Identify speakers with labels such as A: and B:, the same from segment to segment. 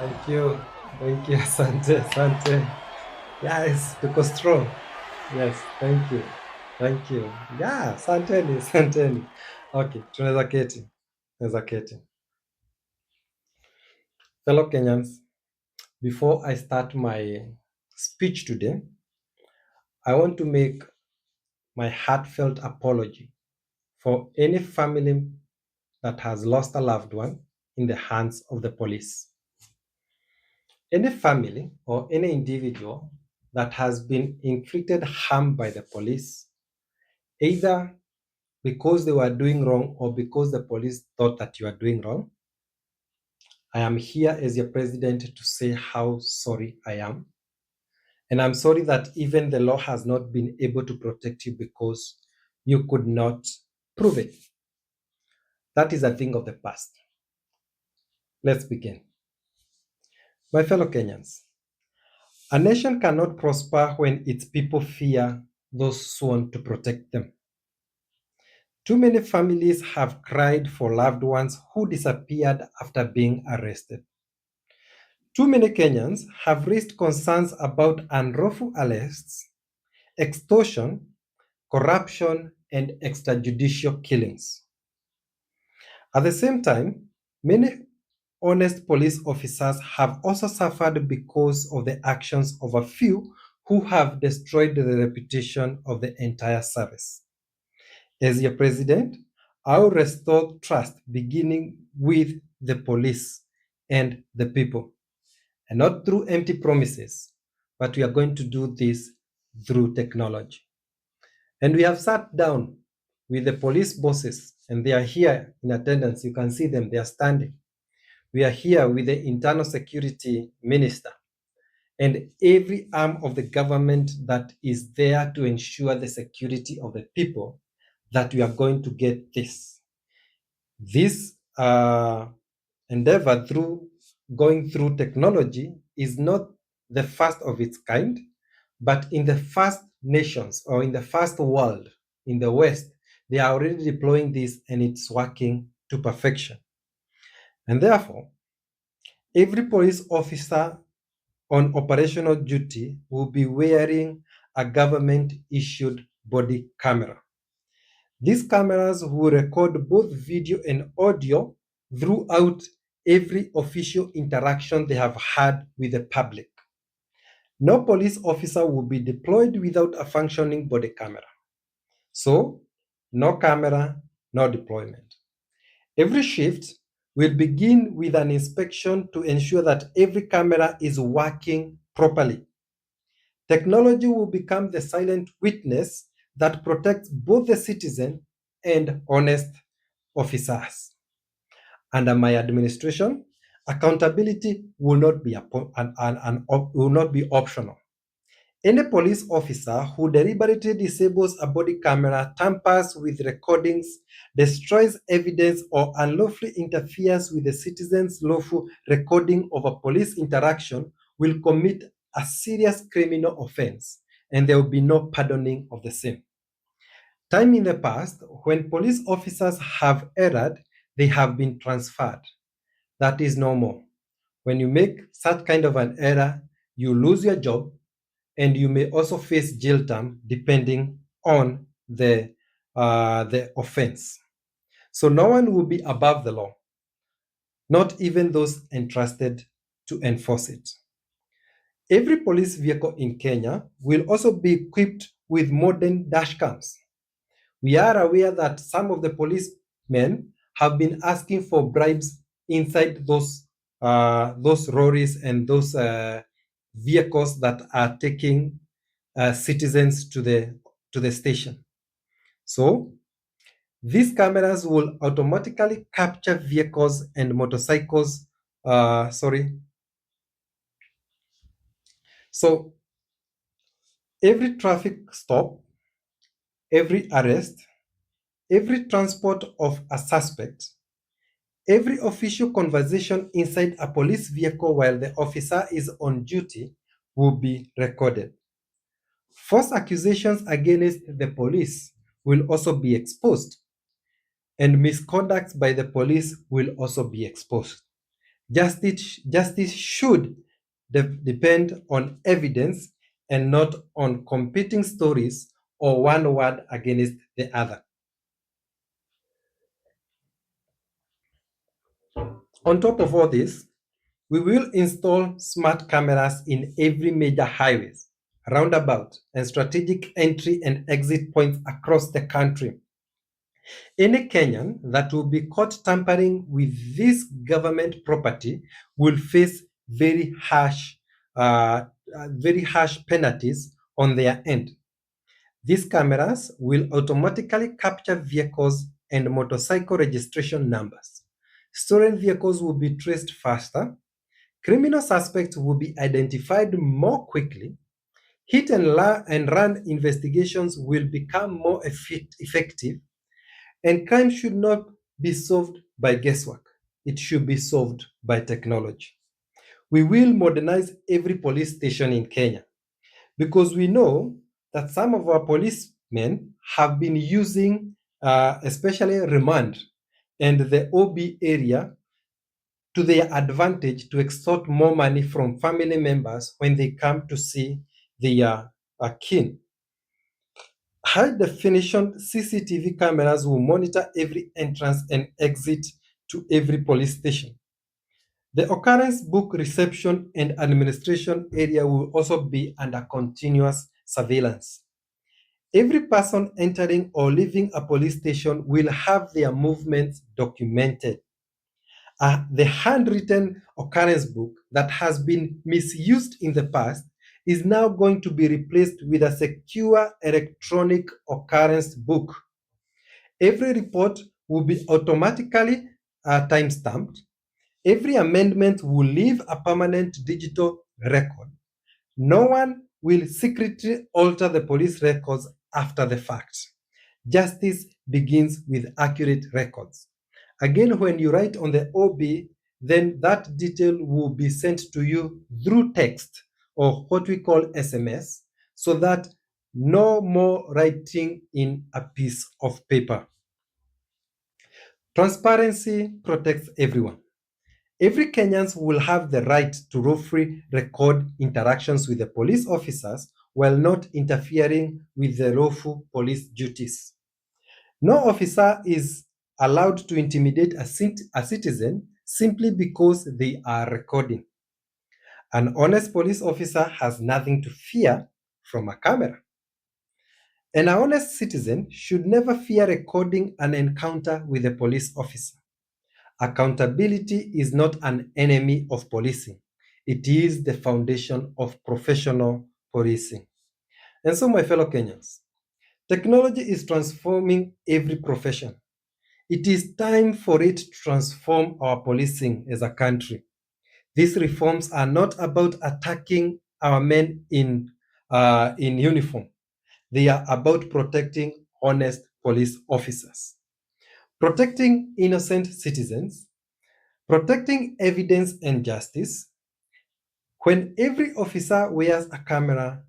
A: Thank you. Thank you. Asante. Asante. Yes, tuko strong. Yes, thank you. Thank you. Yeah, asanteni. Asanteni. Okay, tunaweza keti. Tunaweza keti. Fellow Kenyans, before I start my speech today, I want to make my heartfelt apology for any family that has lost a loved one in the hands of the police. Any family or any individual that has been inflicted harm by the police, either because they were doing wrong or because the police thought that you are doing wrong, I am here as your president to say how sorry I am. And I'm sorry that even the law has not been able to protect you because you could not prove it. That is a thing of the past. Let's begin. My fellow Kenyans, a nation cannot prosper when its people fear those sworn to protect them. Too many families have cried for loved ones who disappeared after being arrested. Too many Kenyans have raised concerns about unlawful arrests, extortion, corruption, and extrajudicial killings. At the same time, many honest police officers have also suffered because of the actions of a few who have destroyed the reputation of the entire service. As your president, I will restore trust beginning with the police and the people, and not through empty promises, but we are going to do this through technology. And we have sat down with the police bosses, and they are here in attendance. You can see them, they are standing. We are here with the internal security minister and every arm of the government that is there to ensure the security of the people, that we are going to get this. This endeavor through going through technology is not the first of its kind, but in the first nations or in the first world, in the West, they are already deploying this and it's working to perfection. And therefore, every police officer on operational duty will be wearing a government-issued body camera. These cameras will record both video and audio throughout every official interaction they have had with the public. No police officer will be deployed without a functioning body camera. So, no camera, no deployment. Every shift will begin with an inspection to ensure that every camera is working properly. Technology will become the silent witness that protects both the citizen and honest officers. Under my administration, accountability will not be optional. Any police officer who deliberately disables a body camera, tampers with recordings, destroys evidence, or unlawfully interferes with the citizen's lawful recording of a police interaction will commit a serious criminal offense, and there will be no pardoning of the same. Time in the past, when police officers have erred, they have been transferred. That is no more. When you make such kind of an error, you lose your job, and you may also face jail term depending on the offense. So no one will be above the law, not even those entrusted to enforce it. Every police vehicle in Kenya will also be equipped with modern dashcams. We are aware that some of the policemen have been asking for bribes inside those lorries and those vehicles that are taking citizens to the station. So these cameras will automatically capture vehicles and motorcycles. So every traffic stop, every arrest, every transport of a suspect, every official conversation inside a police vehicle while the officer is on duty will be recorded. False accusations against the police will also be exposed, and misconduct by the police will also be exposed. Justice should depend on evidence and not on competing stories or one word against the other. On top of all this, we will install smart cameras in every major highways, roundabout, and strategic entry and exit points across the country. Any Kenyan that will be caught tampering with this government property will face very harsh penalties on their end. These cameras will automatically capture vehicles and motorcycle registration numbers. Stolen vehicles will be traced faster. Criminal suspects will be identified more quickly. Hit and run investigations will become more effective, and crime should not be solved by guesswork. It should be solved by technology. We will modernize every police station in Kenya because we know that some of our policemen have been using, especially remand and the OB area, to their advantage to extort more money from family members when they come to see their kin. High definition CCTV cameras will monitor every entrance and exit to every police station. The Occurrence Book reception and administration area will also be under continuous surveillance. Every person entering or leaving a police station will have their movements documented. The handwritten occurrence book that has been misused in the past is now going to be replaced with a secure electronic occurrence book. Every report will be automatically time-stamped. Every amendment will leave a permanent digital record. No one will secretly alter the police records after the fact. Justice begins with accurate records. Again, when you write on the OB, then that detail will be sent to you through text or what we call SMS, so that no more writing in a piece of paper. Transparency protects everyone. Every Kenyan will have the right to lawfully record interactions with the police officers while not interfering with the lawful police duties. No officer is allowed to intimidate a citizen simply because they are recording. An honest police officer has nothing to fear from a camera. And an honest citizen should never fear recording an encounter with a police officer. Accountability is not an enemy of policing. It is the foundation of professional policing. And so, my fellow Kenyans, technology is transforming every profession. It is time for it to transform our policing as a country. These reforms are not about attacking our men in uniform. They are about protecting honest police officers, protecting innocent citizens, protecting evidence and justice. When every officer wears a camera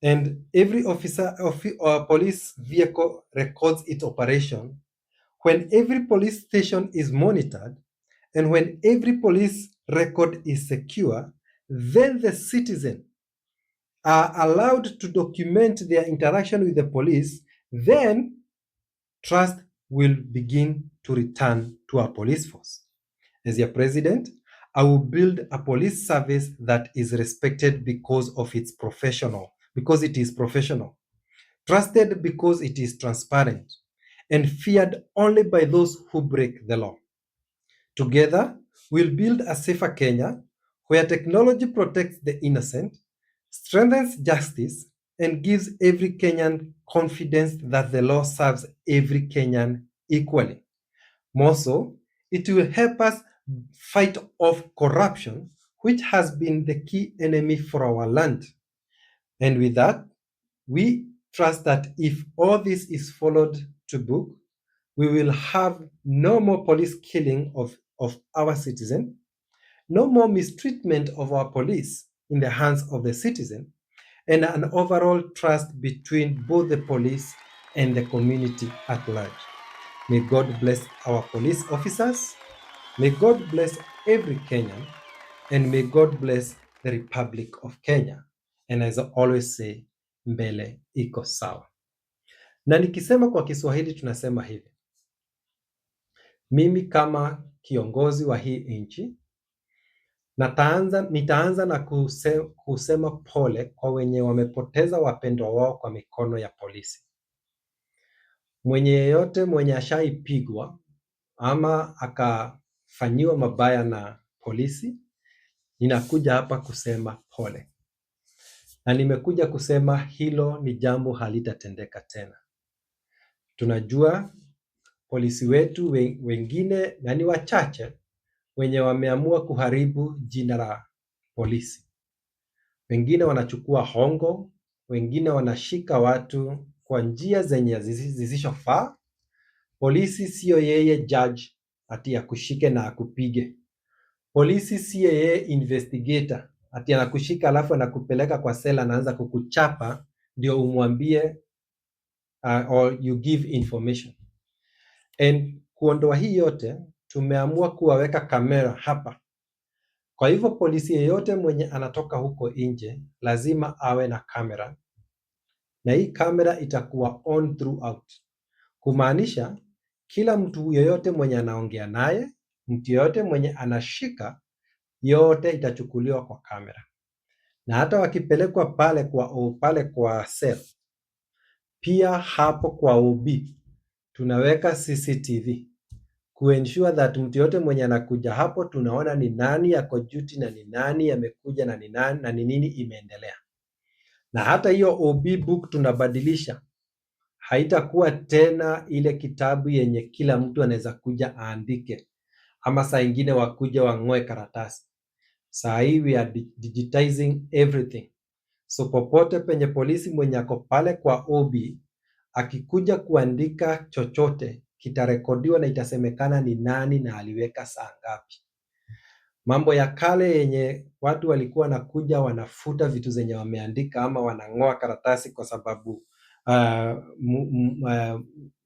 A: and every officer or police vehicle records its operation, when every police station is monitored, and when every police record is secure, then the citizen are allowed to document their interaction with the police, then trust will begin to return to our police force. As your president, I will build a police service that is respected because it is professional, trusted because it is transparent, and feared only by those who break the law. Together, we'll build a safer Kenya where technology protects the innocent, strengthens justice, and gives every Kenyan confidence that the law serves every Kenyan equally. More so, it will help us fight off corruption, which has been the key enemy for our land. And with that, we trust that if all this is followed to book, we will have no more police killing of our citizen, no more mistreatment of our police in the hands of the citizen, and an overall trust between both the police and the community at large. May God bless our police officers. May God bless every Kenyan, and may God bless the Republic of Kenya. And as I always say, mbele iko sawa. Na nikisema kwa Kiswahili tunasema hivi: mimi kama kiongozi wa hii nchi nitaanza na kusema pole kwa wenye wamepoteza wapendwa wao kwa mikono ya polisi. Mwenye yeyote mwenye ashaipigwa ama akafanyiwa mabaya na polisi, ninakuja hapa kusema pole. Na nimekuja kusema hilo ni jambo halitatendeka tena. Tunajua polisi wetu wengine na ni wachache wenye wameamua kuharibu jina la polisi. Wengine wanachukua hongo, wengine wanashika watu kwa njia zenye zisizofaa. Polisi sio yeye judge ati akushike na akupige. Polisi sio yeye investigator ati anakushika alafu anakupeleka kwa sela, anaanza kukuchapa ndio umwambie or you give information. And kuondoa hii yote, tumeamua kuwaweka kamera hapa. Kwa hivyo polisi yeyote mwenye anatoka huko nje lazima awe na kamera, na hii kamera itakuwa on throughout, kumaanisha kila mtu yeyote mwenye anaongea naye, mtu yeyote mwenye anashika, yote itachukuliwa kwa kamera. Na hata wakipelekwa pale kwa cell, pia hapo kwa OB tunaweka CCTV kuensure that mtu yote mwenye anakuja hapo tunaona ni nani yako duty na ni nani amekuja na ni nani na ni nini imeendelea. Na hata hiyo OB book tunabadilisha, haitakuwa tena ile kitabu yenye kila mtu anaweza kuja aandike ama saa ingine wakuja wang'oe karatasi. Saa hii we are digitizing everything. So popote penye polisi mwenye ako pale kwa OB akikuja kuandika chochote kitarekodiwa na itasemekana ni nani na aliweka saa ngapi. Mambo ya kale yenye watu walikuwa nakuja wanafuta vitu zenye wameandika ama wanang'oa karatasi kwa sababu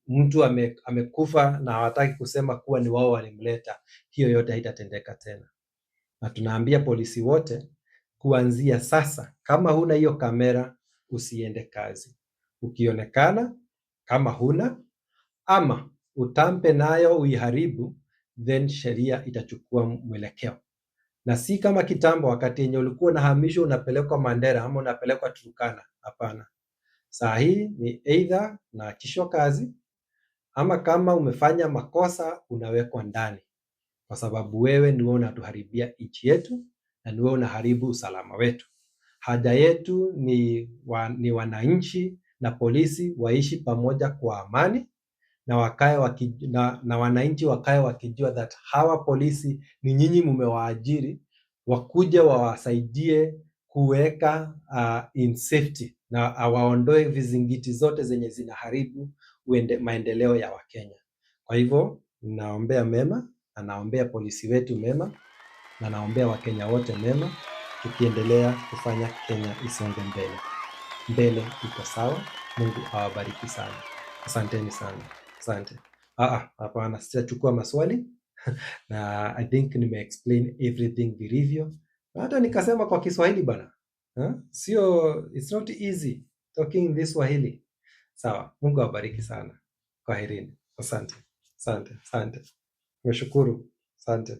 A: mtu amekufa na hawataki kusema kuwa ni wao walimleta, hiyo yote haitatendeka tena. Na tunaambia polisi wote kuanzia sasa, kama huna hiyo kamera usiende kazi. Ukionekana kama huna ama utampe nayo uiharibu, then sheria itachukua mwelekeo. Na si kama kitambo wakati yenye ulikuwa unahamishwa unapelekwa Mandera ama unapelekwa Turkana. Hapana. Saa hii ni either unaachishwa kazi ama kama umefanya makosa unawekwa ndani, kwa sababu wewe ni wewe unatuharibia nchi yetu na ni wewe unaharibu usalama wetu. Haja yetu ni wananchi na polisi waishi pamoja kwa amani na wananchi wakae wakijua that hawa polisi ni nyinyi mumewaajiri wakuje wawasaidie kuweka in safety na waondoe vizingiti zote zenye zinaharibu maendeleo ya Wakenya. Kwa hivyo naombea mema na naombea polisi wetu mema na naombea Wakenya wote mema, tukiendelea kufanya Kenya isonge mbele. Mbele iko sawa. Mungu awabariki sana. Asanteni sana. Asante. Hapana, sitachukua maswali na I think nime-explain everything vilivyo. Hata nikasema kwa Kiswahili bana. Sio, it's not easy talking this Swahili. Sawa, Mungu awabariki sana. Kwaherini. Asante. Asante. Asante. Nimeshukuru. Asante.